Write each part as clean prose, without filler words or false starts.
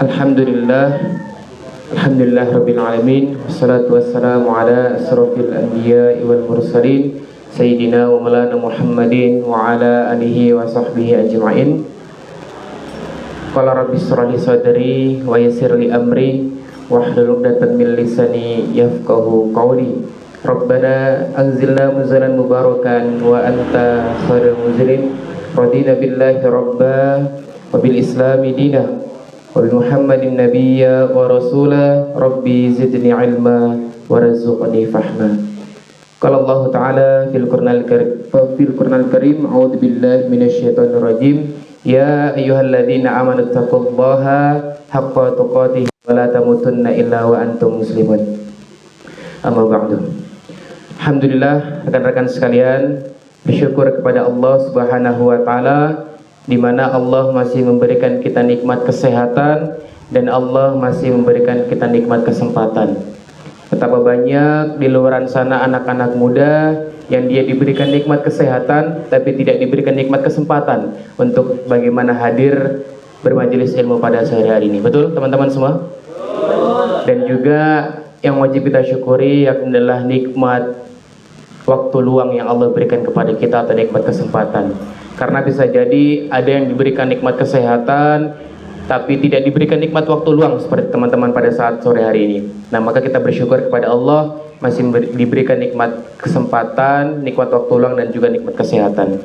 Alhamdulillah, Alhamdulillah Rabbil Alamin. Wassalatu wassalamu ala asrafil anbiya wal mursalin Sayyidina wa maulana Muhammadin wa ala alihi wa sahbihi ajma'in. Qala rabbi shrah li sadri wa yassir li amri wahlul 'uqdatam min lisani yafqahu qawli. Rabbana anzilna munzalan mubarakan wa anta khairul munzilin. Radina billahi rabba wa bil islami dina wa bi Muhammadin nabiyya wa rasula. Rabbi zidni ilma warzuqni fahma. Qala Allah Ta'ala fil Qur'anil Karim, a'udzu billahi minasyaitonir rajim. Ya ayyuhalladzina amanu taqullaha haqqa tuqatih wa la tamutunna illa wa antum muslimun. Amma ba'du. Alhamdulillah, rekan-rekan sekalian, bersyukur kepada Allah Subhanahu wa taala di mana Allah masih memberikan kita nikmat kesehatan dan Allah masih memberikan kita nikmat kesempatan. Betapa banyak di luar sana anak-anak muda yang dia diberikan nikmat kesehatan tapi tidak diberikan nikmat kesempatan untuk bagaimana hadir bermajelis ilmu pada sore hari ini. Betul teman-teman semua? Dan juga yang wajib kita syukuri adalah nikmat waktu luang yang Allah berikan kepada kita atau nikmat kesempatan. Karena bisa jadi ada yang diberikan nikmat kesehatan tapi tidak diberikan nikmat waktu luang seperti teman-teman pada saat sore hari ini. Nah, maka kita bersyukur kepada Allah masih diberikan nikmat kesempatan, nikmat waktu luang dan juga nikmat kesehatan.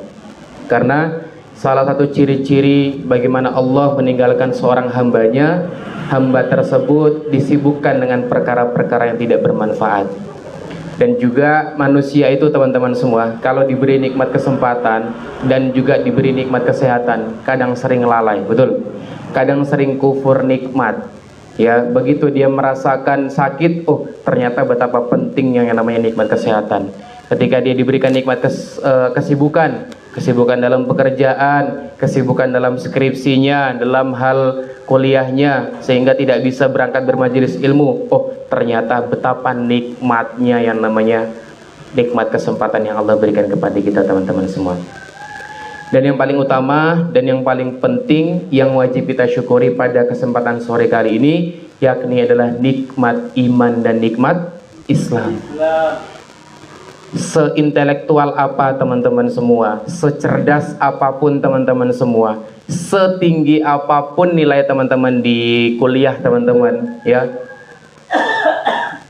Karena salah satu ciri-ciri bagaimana Allah meninggalkan seorang hambanya, hamba tersebut disibukkan dengan perkara-perkara yang tidak bermanfaat. Dan juga manusia itu teman-teman semua, kalau diberi nikmat kesempatan dan juga diberi nikmat kesehatan, kadang sering lalai, betul? Kadang sering kufur nikmat. Ya, begitu dia merasakan sakit, oh ternyata betapa pentingnya yang namanya nikmat kesehatan. Ketika dia diberikan nikmat kesibukan dalam pekerjaan, kesibukan dalam skripsinya, dalam hal kuliahnya, sehingga tidak bisa berangkat bermajelis ilmu. Oh, ternyata betapa nikmatnya yang namanya nikmat kesempatan yang Allah berikan kepada kita teman-teman semua. Dan yang paling utama dan yang paling penting yang wajib kita syukuri pada kesempatan sore kali ini, yakni adalah nikmat iman dan nikmat Islam. Seintelektual apa teman-teman semua, secerdas apapun teman-teman semua, setinggi apapun nilai teman-teman di kuliah teman-teman, ya,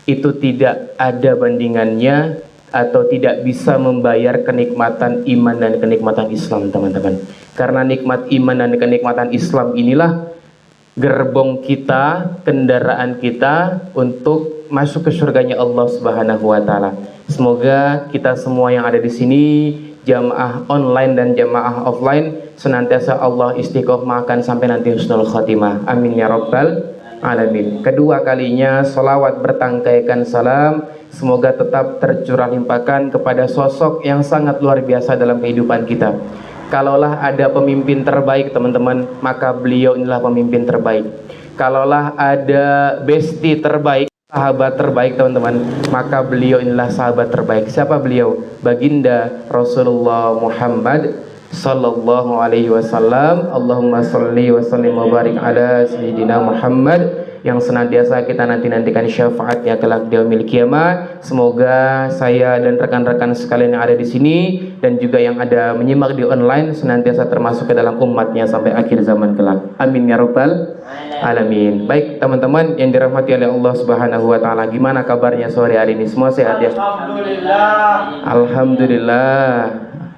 itu tidak ada bandingannya atau tidak bisa membayar kenikmatan iman dan kenikmatan Islam teman-teman. Karena nikmat iman dan kenikmatan Islam inilah gerbong kita, kendaraan kita untuk masuk ke surganya Allah Subhanahu wa taala. Semoga kita semua yang ada di sini, jamaah online dan jamaah offline, senantiasa Allah istiqomahkan sampai nanti husnul khatimah. Amin ya rabbal alamin. Kedua kalinya salawat bertangkaikan salam semoga tetap tercurah limpahkan kepada sosok yang sangat luar biasa dalam kehidupan kita. Kalaulah ada pemimpin terbaik teman-teman, maka beliau inilah pemimpin terbaik. Kalaulah ada bestie terbaik, sahabat terbaik teman-teman, maka beliau inilah sahabat terbaik. Siapa beliau? Baginda Rasulullah Muhammad sallallahu alaihi wasallam. Allahumma sholli wa sallim wa barik ala sayyidina Muhammad, yang senantiasa kita nanti-nantikan syafaatnya kelak di yaumil qiyamah. Semoga saya dan rekan-rekan sekalian yang ada di sini dan juga yang ada menyimak di online senantiasa termasuk ke dalam umatnya sampai akhir zaman kelak. Amin ya rabbal alamin. Baik teman-teman yang dirahmati oleh Allah Subhanahu wa taala, gimana kabarnya sore hari ini? Semua sehat ya? Alhamdulillah. Alhamdulillah.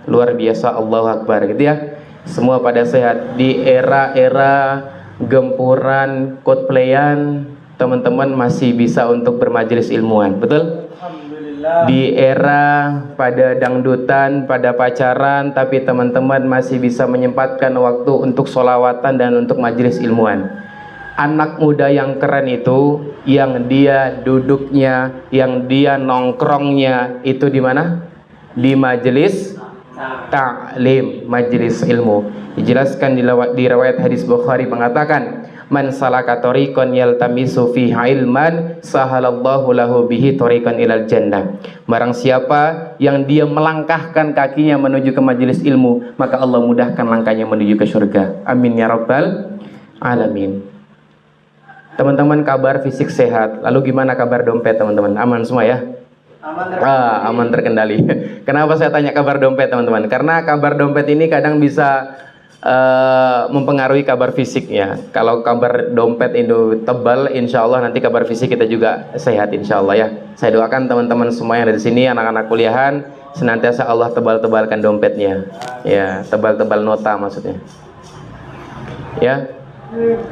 Luar biasa, Allahu Akbar gitu ya. Semua pada sehat di era-era gempuran, cosplayan, teman-teman masih bisa untuk bermajelis ilmuwan, betul? Alhamdulillah. Di era pada dangdutan, pada pacaran, tapi teman-teman masih bisa menyempatkan waktu untuk sholawatan dan untuk majelis ilmuwan. Anak muda yang keren itu, yang dia duduknya, yang dia nongkrongnya itu di mana? Di majelis ta'lim, majelis ilmu. Dijelaskan di riwayat hadis Bukhari mengatakan, man salaka tariqan yaltamisu fihi ilman sahalallahu lahu bihi tariqan ilal jannah. Barang siapa yang dia melangkahkan kakinya menuju ke majelis ilmu, maka Allah mudahkan langkahnya menuju ke surga. Amin ya rabbal alamin. Teman-teman kabar fisik sehat. Lalu gimana kabar dompet teman-teman? Aman semua ya? Aman terkendali. Kenapa saya tanya kabar dompet teman-teman? Karena kabar dompet ini kadang bisa mempengaruhi kabar fisiknya. Kalau kabar dompet itu tebal, insya Allah nanti kabar fisik kita juga sehat insya Allah ya. Saya doakan teman-teman semua yang ada di sini, anak-anak kuliahan, senantiasa Allah tebal-tebalkan dompetnya. Ya, tebal-tebal nota maksudnya. Ya.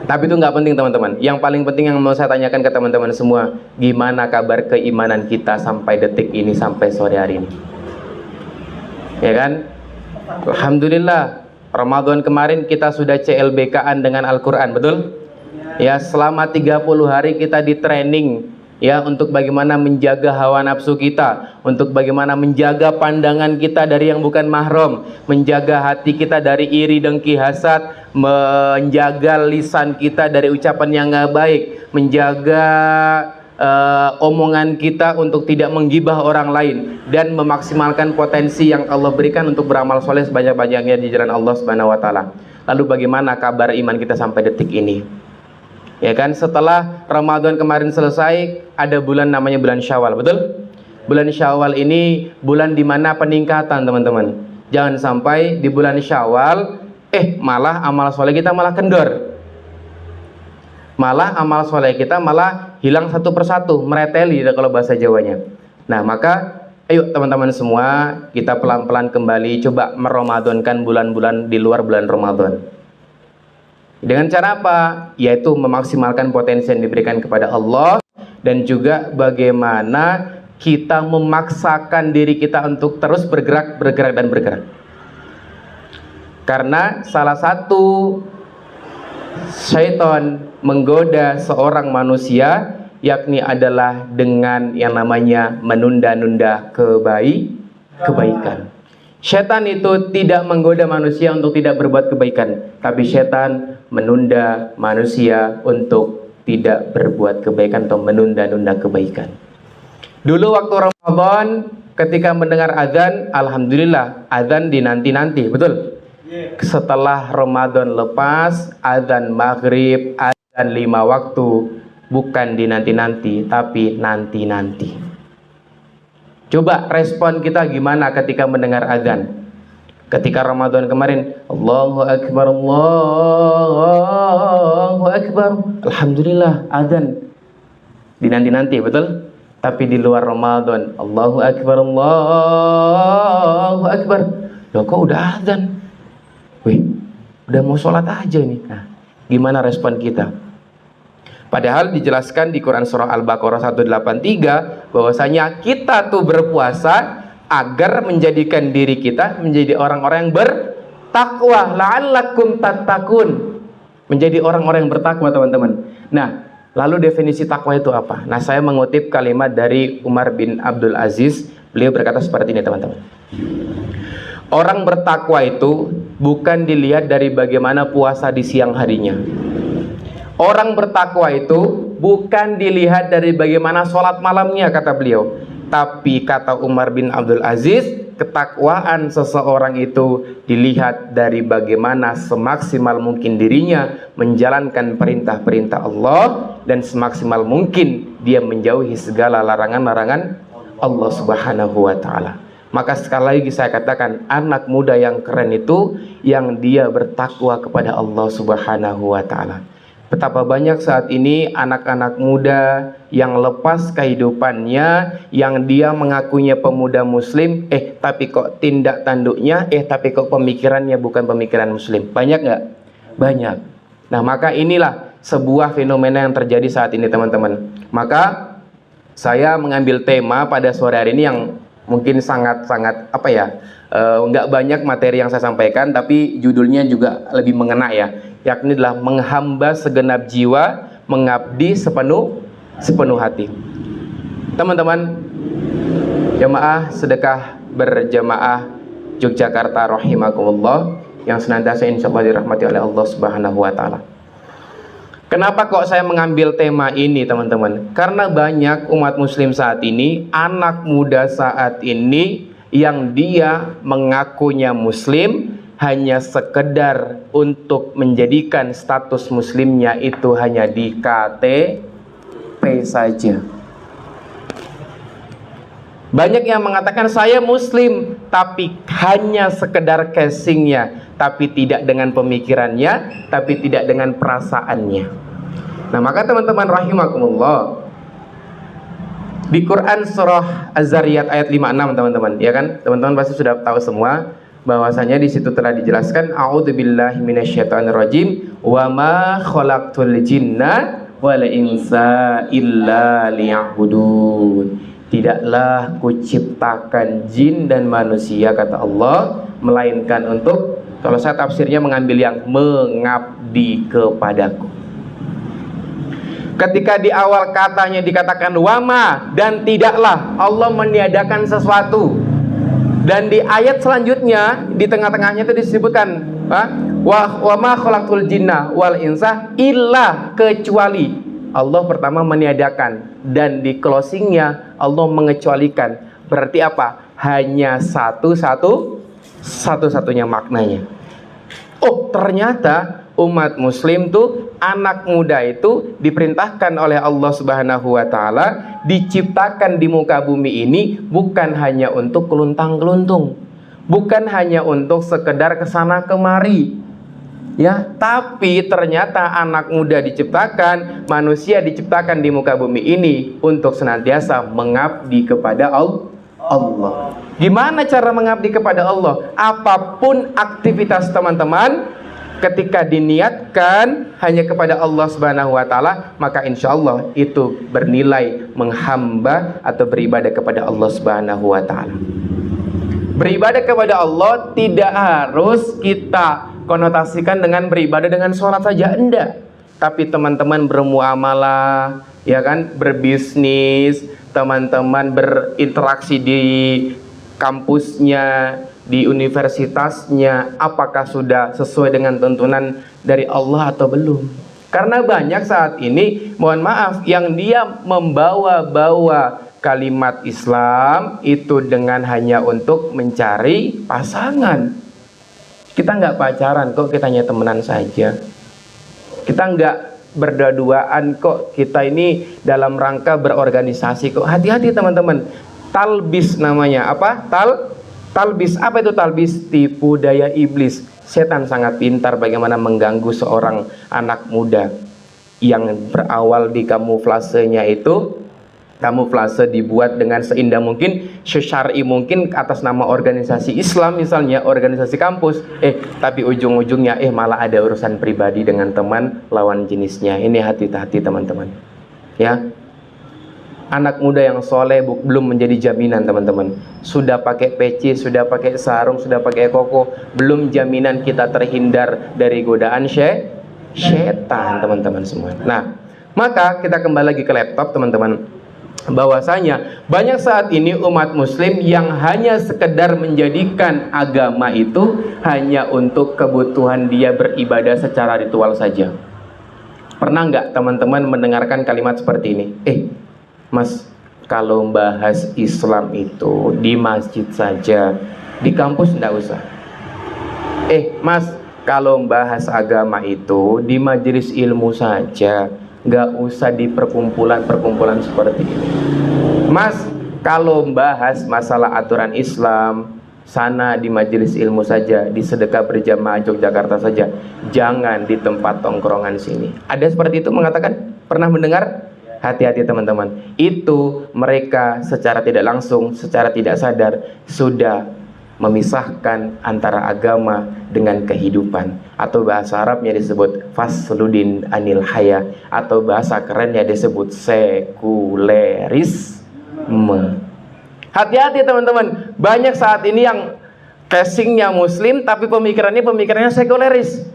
Tapi itu nggak penting teman-teman. Yang paling penting yang mau saya tanyakan ke teman-teman semua, gimana kabar keimanan kita sampai detik ini, sampai sore hari ini? Ya kan? Alhamdulillah, Ramadan kemarin kita sudah CLBK-an dengan Al-Quran, betul? Ya, selama 30 hari kita di training ya, untuk bagaimana menjaga hawa nafsu kita, untuk bagaimana menjaga pandangan kita dari yang bukan mahram, menjaga hati kita dari iri, dengki, hasad, menjaga lisan kita dari ucapan yang nggak baik, menjaga omongan kita untuk tidak menggibah orang lain, dan memaksimalkan potensi yang Allah berikan untuk beramal soleh sebanyak-banyaknya di jalan Allah Subhanahu wa Ta'ala. Lalu bagaimana kabar iman kita sampai detik ini? Ya kan, setelah Ramadan kemarin selesai, ada bulan namanya bulan Syawal, betul? Bulan Syawal ini bulan dimana peningkatan teman-teman. Jangan sampai di bulan Syawal, malah amal soleh kita malah kendor. Malah amal soleh kita malah hilang satu persatu, mereteli kalau bahasa Jawanya. Nah maka, ayo teman-teman semua, kita pelan-pelan kembali coba meramadankan bulan-bulan di luar bulan Ramadan. Dengan cara apa? Yaitu memaksimalkan potensi yang diberikan kepada Allah, dan juga bagaimana kita memaksakan diri kita untuk terus bergerak dan bergerak. Karena salah satu syaitan menggoda seorang manusia, yakni adalah dengan yang namanya menunda-nunda kebaikan. Syaitan itu tidak menggoda manusia untuk tidak berbuat kebaikan, tapi syaitan menunda manusia untuk tidak berbuat kebaikan atau menunda-nunda kebaikan. Dulu waktu Ramadan, ketika mendengar azan, alhamdulillah azan dinanti-nanti, betul? Setelah Ramadan lepas, azan maghrib, azan 5 waktu, bukan dinanti-nanti, tapi nanti-nanti. Coba respon kita gimana ketika mendengar azan? Ketika Ramadan kemarin, Allahu Akbar, Allahu Akbar, alhamdulillah azan dinanti-nanti, betul? Tapi di luar Ramadan, Allahu Akbar, Allahu Akbar, loh kok udah azan? Wih, udah mau sholat aja nih. Nah, gimana respon kita? Padahal dijelaskan di Quran surah Al-Baqarah 183 bahwasanya kita tuh berpuasa agar menjadikan diri kita menjadi orang-orang yang bertakwa, la'allakum tattaqun. Menjadi orang-orang yang bertakwa, teman-teman. Nah, lalu definisi takwa itu apa? Nah, saya mengutip kalimat dari Umar bin Abdul Aziz. Beliau berkata seperti ini, teman-teman. Orang bertakwa itu bukan dilihat dari bagaimana puasa di siang harinya. Orang bertakwa itu bukan dilihat dari bagaimana sholat malamnya, kata beliau. Tapi kata Umar bin Abdul Aziz, ketakwaan seseorang itu dilihat dari bagaimana semaksimal mungkin dirinya menjalankan perintah-perintah Allah, dan semaksimal mungkin dia menjauhi segala larangan-larangan Allah Subhanahu wa Ta'ala. Maka sekali lagi saya katakan, anak muda yang keren itu yang dia bertakwa kepada Allah Subhanahu wa Ta'ala. Betapa banyak saat ini anak-anak muda yang lepas kehidupannya, yang dia mengakunya pemuda muslim, tapi kok tindak tanduknya, tapi kok pemikirannya bukan pemikiran muslim. Banyak nggak? Banyak. Nah, maka inilah sebuah fenomena yang terjadi saat ini, teman-teman. Maka saya mengambil tema pada sore hari ini yang mungkin sangat-sangat nggak banyak materi yang saya sampaikan, tapi judulnya juga lebih mengena ya, yakni adalah menghamba segenap jiwa, mengabdi sepenuh hati. Teman-teman, jamaah sedekah berjamaah Yogyakarta rahimakumullah, yang senantiasa insyaallah dirahmati oleh Allah Subhanahu wa Ta'ala. Kenapa kok saya mengambil tema ini, teman-teman? Karena banyak umat muslim saat ini, anak muda saat ini, yang dia mengakunya muslim, hanya sekedar untuk menjadikan status muslimnya itu hanya di KTP saja. Banyak yang mengatakan saya muslim, tapi hanya sekedar casingnya, tapi tidak dengan pemikirannya, tapi tidak dengan perasaannya. Nah, maka teman-teman rahimakumullah, di Quran surah Az-Zariyat ayat 56 teman-teman, ya kan? Teman-teman pasti sudah tahu semua bahwasanya di situ telah dijelaskan a'udzubillahi minasyaitonirrajim wa ma khalaqtul jinna wal insa illa liya'budun. Tidaklah kuciptakan jin dan manusia, kata Allah, melainkan untuk, kalau saya tafsirnya mengambil yang mengabdi kepadaku. Ketika di awal katanya dikatakan wama, dan tidaklah, Allah meniadakan sesuatu. Dan di ayat selanjutnya, di tengah-tengahnya itu disebutkan wa ma khalaqtul jinna wal insa illa, kecuali. Allah pertama meniadakan, dan di closingnya Allah mengecualikan. Berarti apa? Hanya satu-satunya maknanya. Oh, ternyata umat muslim tuh, anak muda itu diperintahkan oleh Allah Subhanahu wa taala, diciptakan di muka bumi ini bukan hanya untuk keluntang-keluntung, bukan hanya untuk sekedar kesana kemari, ya, tapi ternyata anak muda diciptakan, manusia diciptakan di muka bumi ini untuk senantiasa mengabdi kepada Allah. Gimana cara mengabdi kepada Allah? Apapun aktivitas teman-teman, ketika diniatkan hanya kepada Allah Subhanahu wa taala, maka insya Allah itu bernilai menghamba atau beribadah kepada Allah Subhanahu wa taala. Beribadah kepada Allah tidak harus kita konotasikan dengan beribadah dengan sholat saja, enggak. Tapi teman-teman bermuamalah, ya kan, berbisnis, teman-teman berinteraksi di kampusnya, di universitasnya, apakah sudah sesuai dengan tuntunan dari Allah atau belum? Karena banyak saat ini, mohon maaf, yang dia membawa-bawa kalimat Islam itu dengan hanya untuk mencari pasangan. Kita nggak pacaran kok, kita hanya temenan saja. Kita nggak berdua-duaan kok, kita ini dalam rangka berorganisasi kok. Hati-hati teman-teman. Talbis namanya. Apa? Talbis. Apa itu talbis? Tipu daya iblis. Setan sangat pintar bagaimana mengganggu seorang anak muda yang berawal di kamuflasenya itu. Kamuflase dibuat dengan seindah mungkin, sesyar'i mungkin, atas nama organisasi Islam misalnya, organisasi kampus, tapi ujung-ujungnya malah ada urusan pribadi dengan teman lawan jenisnya. Ini hati-hati teman-teman, ya. Anak muda yang soleh belum menjadi jaminan teman-teman. Sudah pakai peci, sudah pakai sarung, sudah pakai koko, belum jaminan kita terhindar dari godaan syaitan teman-teman semua. Nah, maka kita kembali lagi ke laptop teman-teman, bahwasanya banyak saat ini umat muslim yang hanya sekedar menjadikan agama itu hanya untuk kebutuhan dia beribadah secara ritual saja. Pernah nggak teman-teman mendengarkan kalimat seperti ini? Mas, kalau bahas Islam itu di masjid saja, di kampus nggak usah. Mas, kalau bahas agama itu di majelis ilmu saja, nggak usah di perkumpulan-perkumpulan seperti ini. Mas, kalau bahas masalah aturan Islam, sana di majelis ilmu saja, di sedekah berjamaah Yogyakarta saja, jangan di tempat tongkrongan sini. Ada seperti itu mengatakan? Pernah mendengar? Hati-hati teman-teman. Itu mereka secara tidak langsung, secara tidak sadar sudah memisahkan antara agama dengan kehidupan, atau bahasa Arabnya disebut fasludin anil haya, atau bahasa kerennya disebut sekulerisme. Hati-hati teman-teman. Banyak saat ini yang casingnya muslim tapi pemikirannya sekuleris.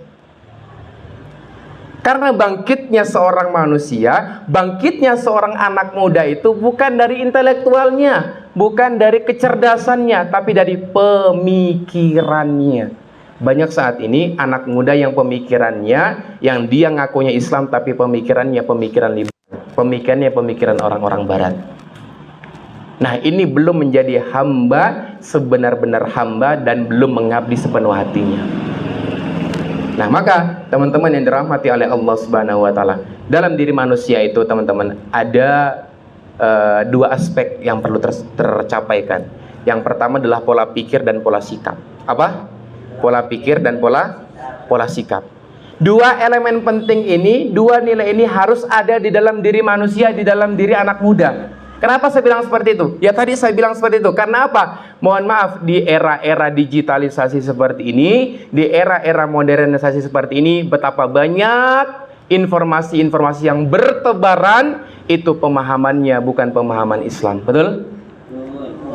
Karena bangkitnya seorang manusia, bangkitnya seorang anak muda itu bukan dari intelektualnya, bukan dari kecerdasannya, tapi dari pemikirannya. Banyak saat ini anak muda yang pemikirannya, yang dia ngakunya Islam tapi pemikirannya pemikiran liberal, pemikirannya pemikiran orang-orang barat. Nah, ini belum menjadi hamba sebenar-benar hamba dan belum mengabdi sepenuh hatinya. Nah, maka teman-teman yang dirahmati oleh Allah Subhanahu wa taala, dalam diri manusia itu teman-teman ada dua aspek yang perlu tercapaikan. Yang pertama adalah pola pikir dan pola sikap. Apa? Pola pikir dan pola sikap. Dua elemen penting ini, dua nilai ini harus ada di dalam diri manusia, di dalam diri anak muda. Kenapa saya bilang seperti itu? Ya tadi saya bilang seperti itu. Karena apa? Mohon maaf, di era-era digitalisasi seperti ini, di era-era modernisasi seperti ini, betapa banyak informasi-informasi yang bertebaran, itu pemahamannya bukan pemahaman Islam. Betul?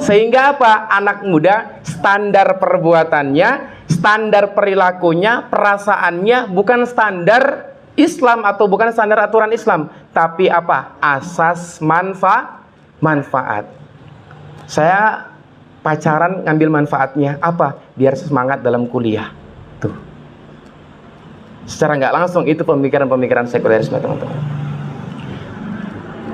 Sehingga apa? Anak muda standar perbuatannya, standar perilakunya, perasaannya bukan standar Islam atau bukan standar aturan Islam, tapi apa? Asas manfaat. Saya pacaran ngambil manfaatnya apa? Biar semangat dalam kuliah. Tuh. Secara nggak langsung itu pemikiran-pemikiran sekulerisme, teman-teman.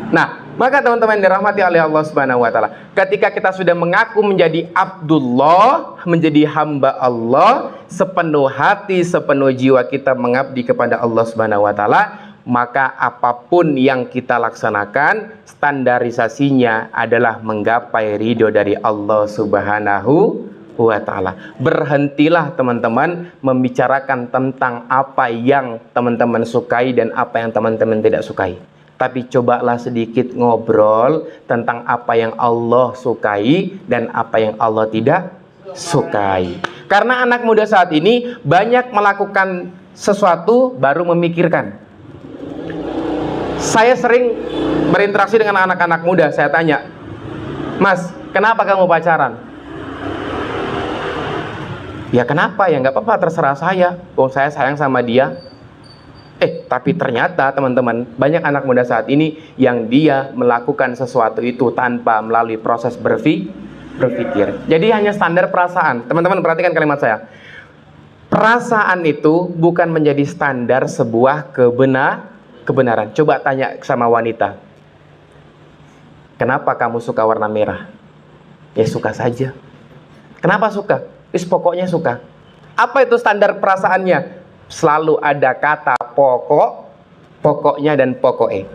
Nah, maka teman-teman dirahmati oleh Allah Subhanahu wa taala, ketika kita sudah mengaku menjadi Abdullah, menjadi hamba Allah, sepenuh hati, sepenuh jiwa kita mengabdi kepada Allah Subhanahu wa taala, maka apapun yang kita laksanakan, standarisasinya adalah menggapai ridho dari Allah Subhanahu wa taala. Berhentilah teman-teman membicarakan tentang apa yang teman-teman sukai dan apa yang teman-teman tidak sukai. Tapi cobalah sedikit ngobrol tentang apa yang Allah sukai dan apa yang Allah tidak sukai. Karena anak muda saat ini banyak melakukan sesuatu baru memikirkan. Saya sering berinteraksi dengan anak-anak muda, saya tanya, "Mas, kenapa kamu pacaran?" "Ya kenapa? Ya nggak apa-apa, terserah saya. Oh, saya sayang sama dia." Tapi ternyata teman-teman, banyak anak muda saat ini yang dia melakukan sesuatu itu tanpa melalui proses berpikir. Jadi hanya standar perasaan. Teman-teman perhatikan kalimat saya. Perasaan itu bukan menjadi standar sebuah kebenaran. Coba tanya sama wanita, "Kenapa kamu suka warna merah?" "Ya suka saja." "Kenapa suka?" Pokoknya suka." Apa itu standar perasaannya? Selalu ada kata pokoknya dan pokoknya.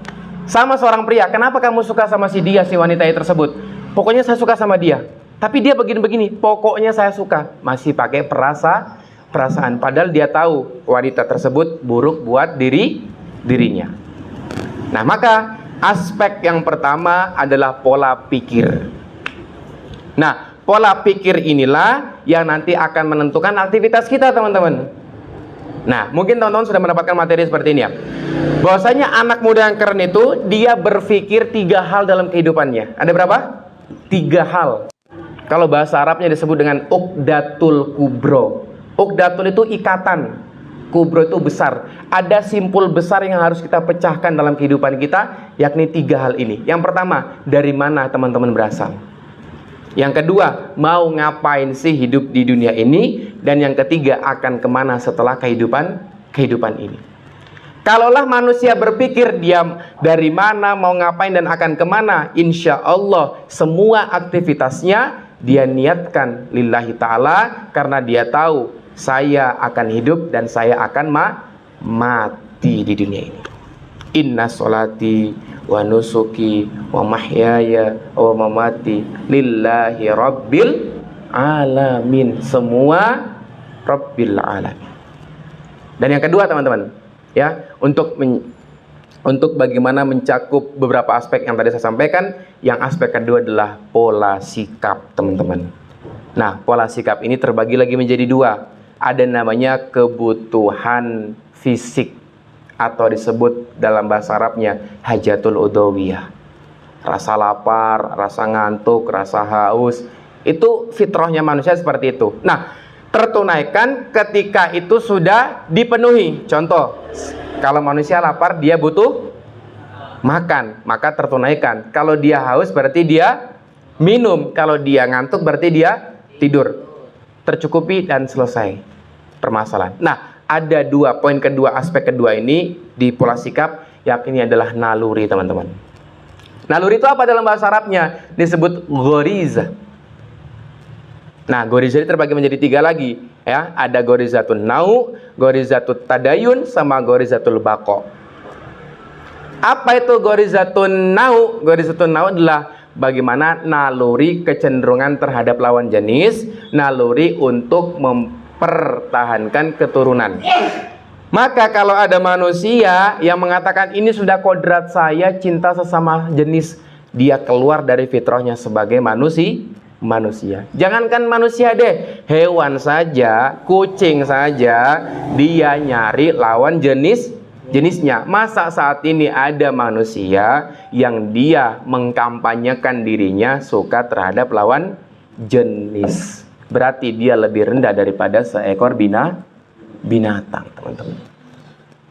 Sama seorang pria, "Kenapa kamu suka sama si dia, si wanita tersebut?" "Pokoknya saya suka sama dia. Tapi dia begini-begini." "Pokoknya saya suka." Masih pakai perasaan. Padahal dia tahu wanita tersebut buruk buat dirinya. Nah, maka aspek yang pertama adalah pola pikir. Nah, pola pikir inilah yang nanti akan menentukan aktivitas kita, teman-teman. Nah, mungkin teman-teman sudah mendapatkan materi seperti ini ya. Bahwasanya anak muda yang keren itu dia berpikir 3 hal dalam kehidupannya. Ada berapa? 3 hal. Kalau bahasa Arabnya disebut dengan uqdatul kubro. Uqdatul itu ikatan, kubro itu besar. Ada simpul besar yang harus kita pecahkan dalam kehidupan kita, yakni 3 hal ini. Yang pertama, dari mana teman-teman berasal? Yang kedua, mau ngapain sih hidup di dunia ini? Dan yang ketiga, akan kemana setelah kehidupan ini? Kalaulah manusia berpikir dia dari mana, mau ngapain, dan akan kemana, insya Allah semua aktivitasnya dia niatkan lillahi ta'ala, karena dia tahu saya akan hidup dan saya akan mati di dunia ini. Inna sholati wa nusuki wa mahyaya wa mamati lillahi rabbil alamin. Semua rabbil alamin. Dan yang kedua teman-teman, ya, untuk bagaimana mencakup beberapa aspek yang tadi saya sampaikan, yang aspek kedua adalah pola sikap, teman-teman. Nah, pola sikap ini terbagi lagi menjadi 2. Ada namanya kebutuhan fisik, atau disebut dalam bahasa Arabnya hajatul udhawiyah. Rasa lapar, rasa ngantuk, rasa haus, itu fitrahnya manusia seperti itu. Nah, tertunaikan ketika itu sudah dipenuhi. Contoh, kalau manusia lapar dia butuh makan, maka tertunaikan. Kalau dia haus berarti dia minum. Kalau dia ngantuk berarti dia tidur. Tercukupi dan selesai permasalahan. Nah, ada 2 poin kedua, aspek kedua ini di pola sikap, yakni adalah naluri, teman-teman. Naluri itu apa dalam bahasa Arabnya? Disebut ghoriza. Nah, ghoriza ini terbagi menjadi 3 lagi, ya. Ada ghorizatun nau, ghorizatut tadayun, sama ghorizatul baqo. Apa itu ghorizatun nau? Ghorizatun nau adalah bagaimana naluri kecenderungan terhadap lawan jenis, naluri untuk mempertahankan keturunan. Maka kalau ada manusia yang mengatakan ini sudah kodrat saya cinta sesama jenis, dia keluar dari fitrahnya sebagai manusia. Jangankan manusia deh, hewan saja, kucing saja, dia nyari lawan jenisnya. Masa saat ini ada manusia yang dia mengkampanyekan dirinya suka terhadap lawan jenis? Berarti dia lebih rendah daripada seekor binatang, teman-teman.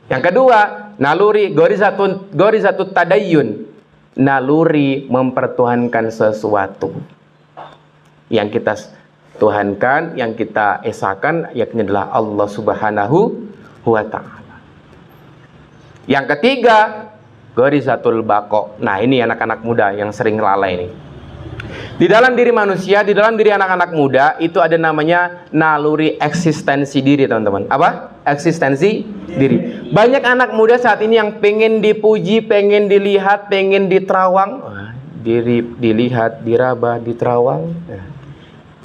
Yang kedua, naluri ghorizatut tadayyun, naluri mempertuhankan sesuatu. Yang kita tuhankan, yang kita esakan, yakni adalah Allah Subhanahu wa Ta'ala. Yang ketiga, ghorizatul baqo. Nah, ini anak-anak muda yang sering lalai ini. Di dalam diri manusia, di dalam diri anak-anak muda itu ada namanya naluri eksistensi diri, teman-teman. Apa? Eksistensi diri. Banyak anak muda saat ini yang pengen dipuji, pengen dilihat, pengen diterawang. Dilihat, diraba, diterawang.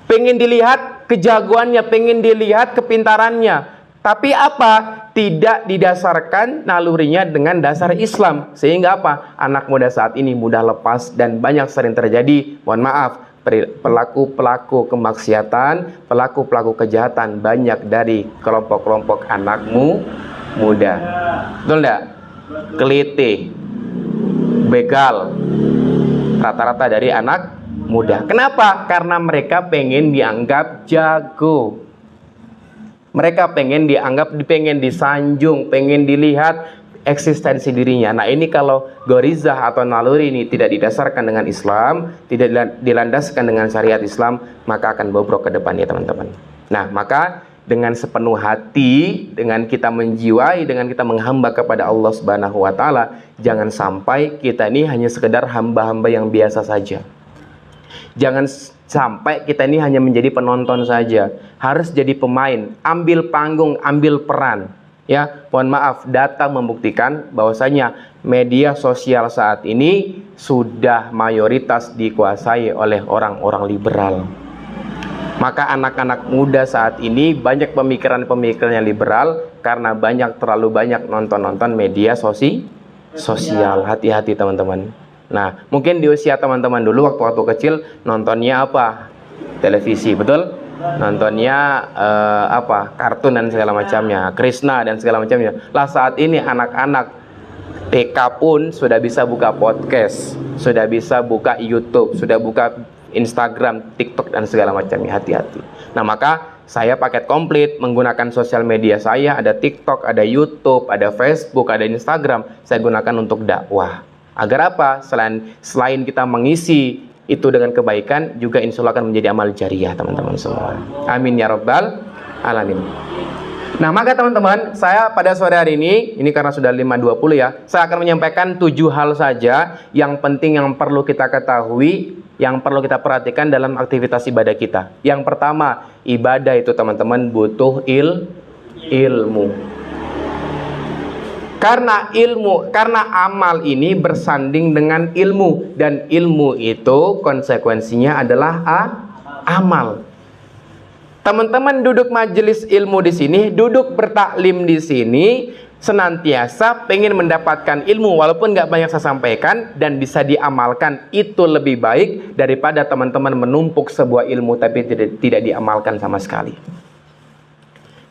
Pengen dilihat kejagoannya, pengen dilihat kepintarannya. Tapi apa? Tidak didasarkan nalurinya dengan dasar Islam. Sehingga apa? Anak muda saat ini mudah lepas dan banyak sering terjadi, mohon maaf, pelaku-pelaku kemaksiatan, pelaku-pelaku kejahatan banyak dari kelompok-kelompok anakmu muda. Betul enggak? Keliti, begal, rata-rata dari anak muda. Kenapa? Karena mereka pengen dianggap jago. Mereka pengen dianggap, pengen disanjung, pengen dilihat eksistensi dirinya. Nah, ini kalau ghorizah atau naluri ini tidak didasarkan dengan Islam, tidak dilandaskan dengan syariat Islam, maka akan bobrok ke depannya, teman-teman. Nah, maka dengan sepenuh hati, dengan kita menjiwai, dengan kita menghamba kepada Allah Subhanahu wa Ta'ala, jangan sampai kita ini hanya sekedar hamba-hamba yang biasa saja. Jangan sampai kita ini hanya menjadi penonton saja. Harus jadi pemain, ambil panggung, ambil peran. Ya, mohon maaf, data membuktikan bahwasanya media sosial saat ini sudah mayoritas dikuasai oleh orang-orang liberal. Maka anak-anak muda saat ini banyak pemikiran-pemikiran yang liberal karena terlalu banyak nonton-nonton media sosial. Hati-hati, teman-teman. Nah, mungkin di usia teman-teman dulu waktu kecil nontonnya apa? Televisi, betul? Nontonnya kartun dan segala macamnya, Krishna dan segala macamnya. Lah saat ini anak-anak TK pun sudah bisa buka podcast, sudah bisa buka YouTube, sudah buka Instagram, TikTok dan segala macamnya. Hati-hati. Nah, maka saya paket komplit menggunakan sosial media saya, ada TikTok, ada YouTube, ada Facebook, ada Instagram. Saya gunakan untuk dakwah. Agar apa? Selain kita mengisi itu dengan kebaikan, juga insya Allah akan menjadi amal jariah, teman-teman semua. Amin ya rabbal alamin. Nah, maka teman-teman, saya pada sore hari ini karena sudah 5.20 ya, saya akan menyampaikan 7 hal saja yang penting yang perlu kita ketahui, yang perlu kita perhatikan dalam aktivitas ibadah kita. Yang pertama, ibadah itu teman-teman butuh ilmu. Karena amal ini bersanding dengan ilmu, dan ilmu itu konsekuensinya adalah amal. Teman-teman duduk majelis ilmu di sini, duduk bertaklim di sini, senantiasa pengen mendapatkan ilmu walaupun nggak banyak saya sampaikan dan bisa diamalkan, itu lebih baik daripada teman-teman menumpuk sebuah ilmu tapi tidak diamalkan sama sekali.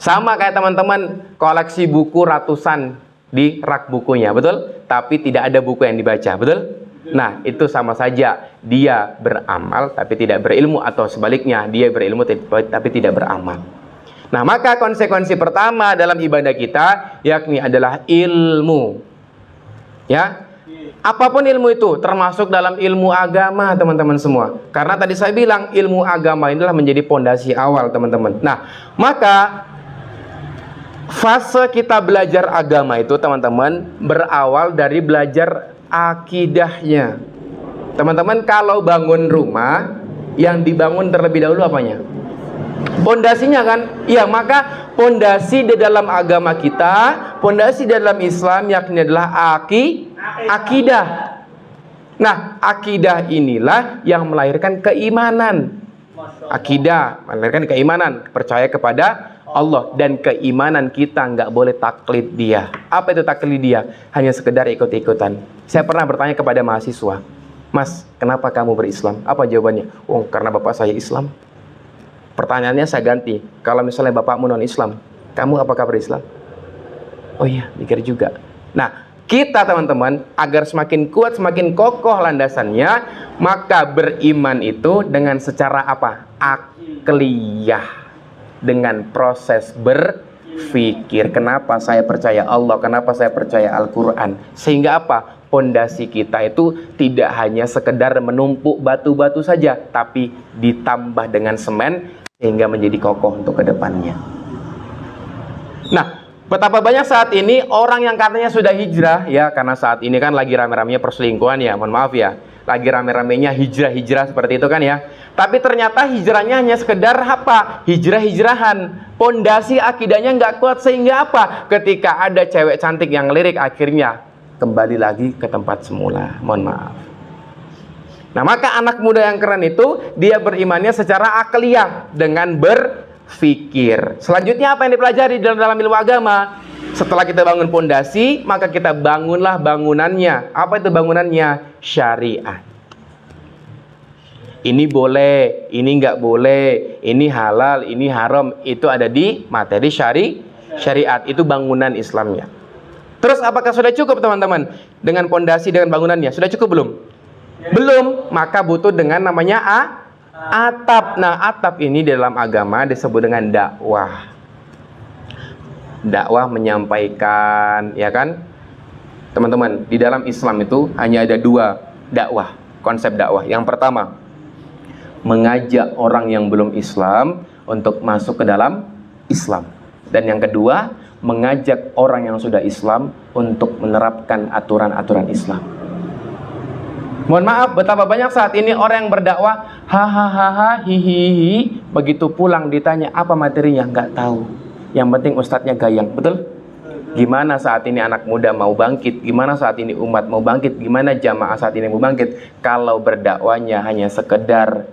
Sama kayak teman-teman koleksi buku ratusan di rak bukunya, betul? Tapi tidak ada buku yang dibaca, betul? Nah, itu sama saja dia beramal tapi tidak berilmu, atau sebaliknya dia berilmu tapi tidak beramal. Nah, maka konsekuensi pertama dalam ibadah kita yakni adalah ilmu. Ya. Apapun ilmu itu, termasuk dalam ilmu agama, teman-teman semua. Karena tadi saya bilang ilmu agama inilah menjadi pondasi awal, teman-teman. Nah, maka fase kita belajar agama itu, teman-teman, berawal dari belajar akidahnya. Teman-teman, kalau bangun rumah, yang dibangun terlebih dahulu apanya? Pondasinya kan? Iya, maka pondasi di dalam agama kita, pondasi dalam Islam yakni adalah akidah. Nah, akidah inilah yang melahirkan keimanan. Akidah melahirkan keimanan, percaya kepada Allah, dan keimanan kita nggak boleh taklid dia. Apa itu taklid dia? Hanya sekedar ikut-ikutan. Saya pernah bertanya kepada mahasiswa, Mas, kenapa kamu berislam? Apa jawabannya? Oh, karena bapak saya Islam. Pertanyaannya saya ganti, kalau misalnya bapakmu non-Islam, kamu apakah berislam? Oh iya, mikir juga. Nah, kita teman-teman, agar semakin kuat, semakin kokoh landasannya, maka beriman itu dengan secara apa? Akliyah. Dengan proses berpikir. Kenapa saya percaya Allah? Kenapa saya percaya Al-Quran? Sehingga apa? Pondasi kita itu tidak hanya sekedar menumpuk batu-batu saja, tapi ditambah dengan semen sehingga menjadi kokoh untuk kedepannya. Nah, betapa banyak saat ini orang yang katanya sudah hijrah, ya, karena saat ini kan lagi rame-ramenya perselingkuhan ya, mohon maaf ya, lagi rame-ramenya hijrah-hijrah seperti itu kan ya. Tapi ternyata hijrahnya hanya sekedar apa? Hijrah-hijrahan. Pondasi akidahnya nggak kuat, sehingga apa? Ketika ada cewek cantik yang lirik, akhirnya kembali lagi ke tempat semula. Mohon maaf. Nah, maka anak muda yang keren itu, dia berimannya secara akliyah, dengan berpikir. Selanjutnya apa yang dipelajari dalam ilmu agama? Setelah kita bangun pondasi, maka kita bangunlah bangunannya. Apa itu bangunannya? Syariat. Ini boleh, ini nggak boleh, ini halal, ini haram. Itu ada di materi syariat. Itu bangunan Islamnya. Terus apakah sudah cukup teman-teman? Dengan pondasi, dengan bangunannya, sudah cukup belum? Belum, maka butuh dengan namanya atap. Nah, atap ini dalam agama disebut dengan dakwah. Dakwah menyampaikan, ya kan? Teman-teman, di dalam Islam itu hanya ada dua dakwah, konsep dakwah. Yang pertama, mengajak orang yang belum Islam untuk masuk ke dalam Islam. Dan yang kedua, mengajak orang yang sudah Islam untuk menerapkan aturan-aturan Islam. Mohon maaf, betapa banyak saat ini orang yang berdakwah hahaha hihihi, begitu pulang ditanya apa materinya, nggak tahu. Yang penting ustadznya gayang, betul? Gimana saat ini anak muda mau bangkit? Gimana saat ini umat mau bangkit? Gimana jamaah saat ini mau bangkit? Kalau berdakwanya hanya sekedar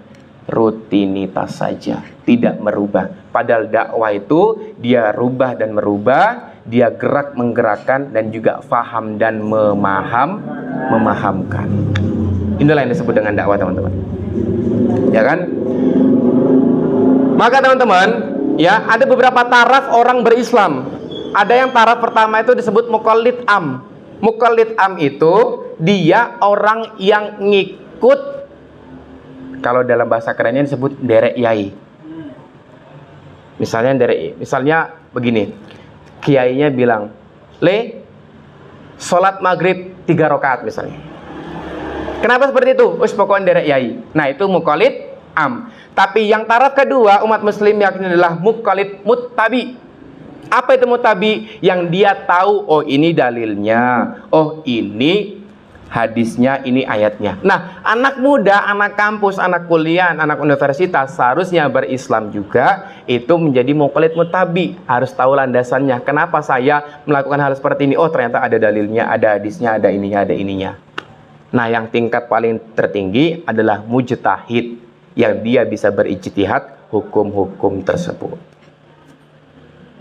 rutinitas saja, tidak merubah. Padahal dakwah itu dia rubah dan merubah, dia gerak menggerakkan, dan juga faham dan memahamkan. Inilah yang disebut dengan dakwah, teman-teman. Ya kan? Maka teman-teman, ya, ada beberapa taraf orang berislam. Ada yang taraf pertama itu disebut muqallid am. Muqallid am itu dia orang yang ngikut, kalau dalam bahasa kerennya disebut derek yai. Misalnya begini, kiainya bilang, sholat maghrib 3 rakaat misalnya. Kenapa seperti itu? Pokoknya derek yai. Nah, itu muqallid am. Tapi yang taraf kedua umat muslim yakni adalah muqallid muttabi. Apa itu muttabi? Yang dia tahu, oh ini dalilnya, oh ini hadisnya, ini ayatnya. Nah, anak muda, anak kampus, anak kuliah, anak universitas seharusnya berislam juga itu menjadi muqallid muttabi. Harus tahu landasannya. Kenapa saya melakukan hal seperti ini? Oh, ternyata ada dalilnya, ada hadisnya, ada ininya, ada ininya. Nah, yang tingkat paling tertinggi adalah mujtahid, yang dia bisa berijtihad hukum-hukum tersebut.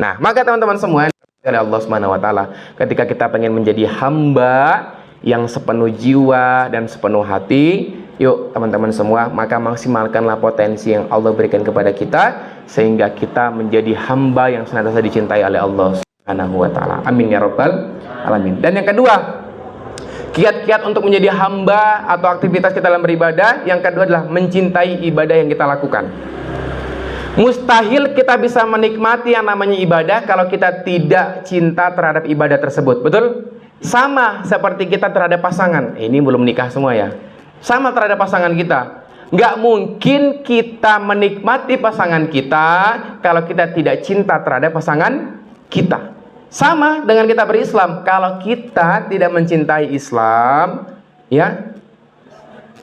Nah, maka teman-teman semua, dari Allah Subhanahu wa taala, ketika kita pengen menjadi hamba yang sepenuh jiwa dan sepenuh hati, yuk teman-teman semua, maka maksimalkanlah potensi yang Allah berikan kepada kita, sehingga kita menjadi hamba yang senantiasa dicintai oleh Allah Subhanahu wa taala. Amin ya rabbal alamin. Dan yang kedua, kiat-kiat untuk menjadi hamba atau aktivitas kita dalam beribadah, yang kedua adalah mencintai ibadah yang kita lakukan. Mustahil kita bisa menikmati yang namanya ibadah kalau kita tidak cinta terhadap ibadah tersebut, betul? Sama seperti kita terhadap pasangan. Ini belum nikah semua ya. Sama terhadap pasangan kita. Nggak mungkin kita menikmati pasangan kita kalau kita tidak cinta terhadap pasangan kita. Sama dengan kita berislam. Kalau kita tidak mencintai Islam, ya,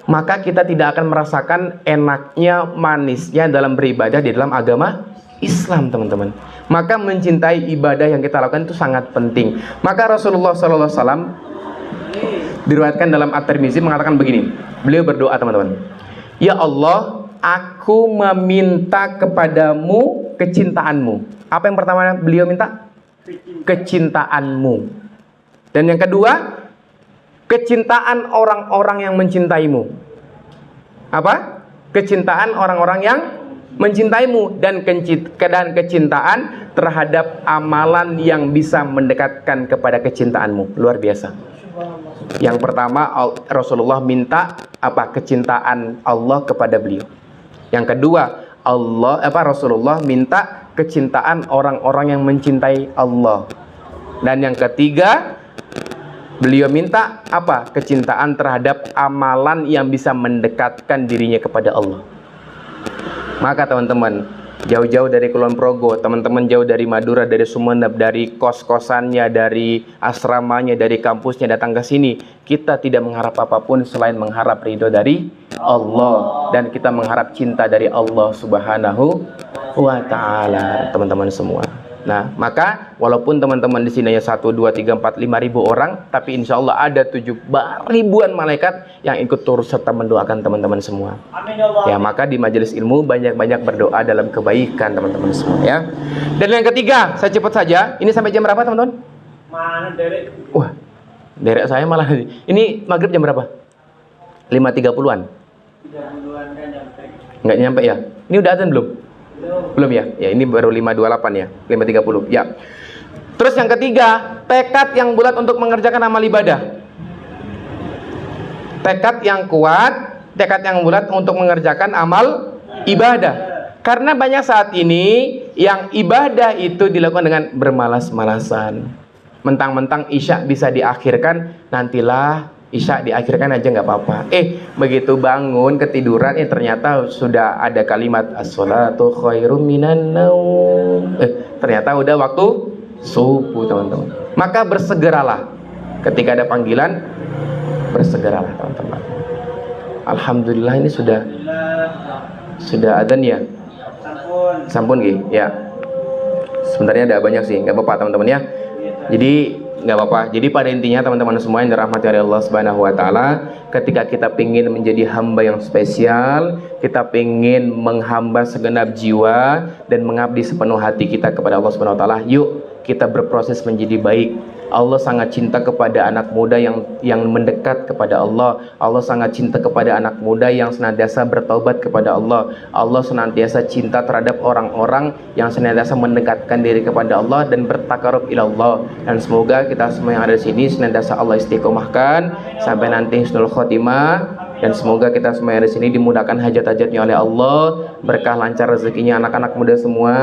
maka kita tidak akan merasakan enaknya, manisnya dalam beribadah di dalam agama Islam, teman-teman. Maka mencintai ibadah yang kita lakukan itu sangat penting. Maka Rasulullah SAW diriwayatkan dalam At-Tirmizi mengatakan begini. Beliau berdoa, teman-teman. Ya Allah, aku meminta kepadamu kecintaanmu. Apa yang pertama beliau minta? Kecintaanmu. Dan yang kedua, kecintaan orang-orang yang mencintaimu. Apa? Kecintaan orang-orang yang mencintaimu. Dan kecintaan terhadap amalan yang bisa mendekatkan kepada kecintaanmu. Luar biasa. Yang pertama, Rasulullah minta apa? Kecintaan Allah kepada beliau. Yang kedua, Rasulullah minta kecintaan orang-orang yang mencintai Allah. Dan yang ketiga, beliau minta apa? Kecintaan terhadap amalan yang bisa mendekatkan dirinya kepada Allah. Maka teman-teman, jauh-jauh dari Kulon Progo, teman-teman jauh dari Madura, dari Sumeneb, dari kos-kosannya, dari asramanya, dari kampusnya datang ke sini, kita tidak mengharap apapun selain mengharap ridho dari Allah, dan kita mengharap cinta dari Allah Subhanahu wa Ta'ala, teman-teman semua. Nah, maka walaupun teman-teman di sini hanya 1, 2, 3, 4, 5 ribu orang, tapi insya Allah ada 7 ribuan malaikat yang ikut turut serta mendoakan teman-teman semua. Ya, maka di majelis ilmu banyak-banyak berdoa dalam kebaikan teman-teman semua, ya. Dan yang ketiga, saya cepat saja. Ini sampai jam berapa, teman-teman? Mana derek? Wah, derek saya malah. Ini maghrib jam berapa? 5.30-an. 30-an kan nyampe. Nggak nyampe ya? Ini udah azan belum? Belum ya? Ya, ini baru 5.28 ya, 5.30 ya. Terus yang ketiga, tekad yang bulat untuk mengerjakan amal ibadah. Tekad yang kuat, tekad yang bulat untuk mengerjakan amal ibadah. Karena banyak saat ini yang ibadah itu dilakukan dengan bermalas-malasan. Mentang-mentang Isya bisa diakhirkan, nantilah Isya diakhirkan aja nggak apa-apa. Begitu bangun ketiduran, ternyata sudah ada kalimat as-sholatu khairum minan naum. Ternyata udah waktu subuh, teman-teman. Maka bersegeralah ketika ada panggilan, bersegeralah, teman-teman. Alhamdulillah ini sudah adzan ya. Sampun Gi, ya. Sebenarnya ada banyak sih, nggak apa-apa teman-teman ya. Jadi nggak apa-apa. Jadi pada intinya teman-teman semua yang dirahmati oleh Allah Subhanahu wa Ta'ala, ketika kita ingin menjadi hamba yang spesial, kita ingin menghamba segenap jiwa dan mengabdi sepenuh hati kita kepada Allah Subhanahu wa Ta'ala, yuk kita berproses menjadi baik. Allah sangat cinta kepada anak muda yang mendekat kepada Allah. Allah sangat cinta kepada anak muda yang senantiasa bertaubat kepada Allah. Allah senantiasa cinta terhadap orang-orang yang senantiasa mendekatkan diri kepada Allah dan bertakarub ila Allah. Dan semoga kita semua yang ada di sini senantiasa Allah istiqomahkan sampai nanti husnul khotimah. Dan semoga kita semua yang ada di sini dimudahkan hajat-hajatnya oleh Allah, berkah lancar rezekinya anak-anak muda semua.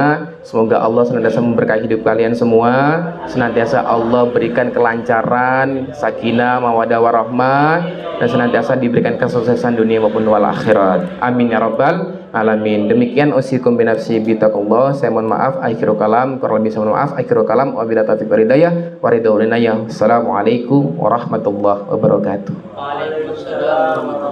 Semoga Allah senantiasa memberkahi hidup kalian semua. Senantiasa Allah berikan kelancaran, sakinah, mawaddah warahmah, dan senantiasa diberikan kesuksesan dunia maupun wal akhirat. Amin ya rabbal alamin. Demikian usikum binafsi bitaqullah. Saya mohon maaf akhiru kalam, kurang lebih saya mohon maaf akhiru kalam. Wabillahi taufiq wal hidayah. Waridaulinayah. Assalamualaikum warahmatullahi wabarakatuh. Waalaikumsalam.